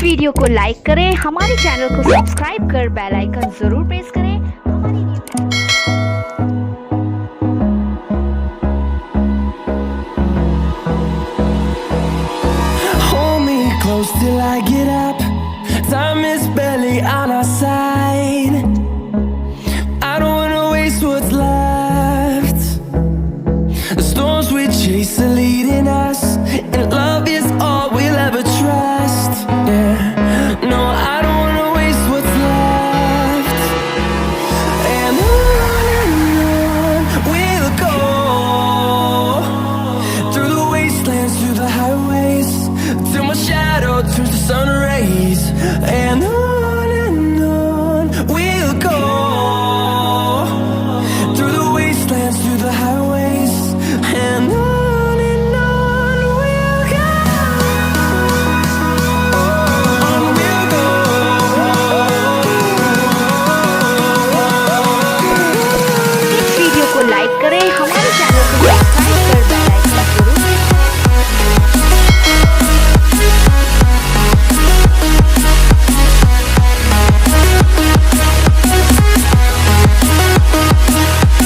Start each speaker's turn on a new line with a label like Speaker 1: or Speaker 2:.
Speaker 1: Video को like करें, हमारे चैनल को सब्सक्राइब कर बेल आइकन जरूर प्रेस करें हमारी
Speaker 2: Hold me close till I get up. Time is barely on our side. I don't wanna waste what's left. The storms we chase are leading us.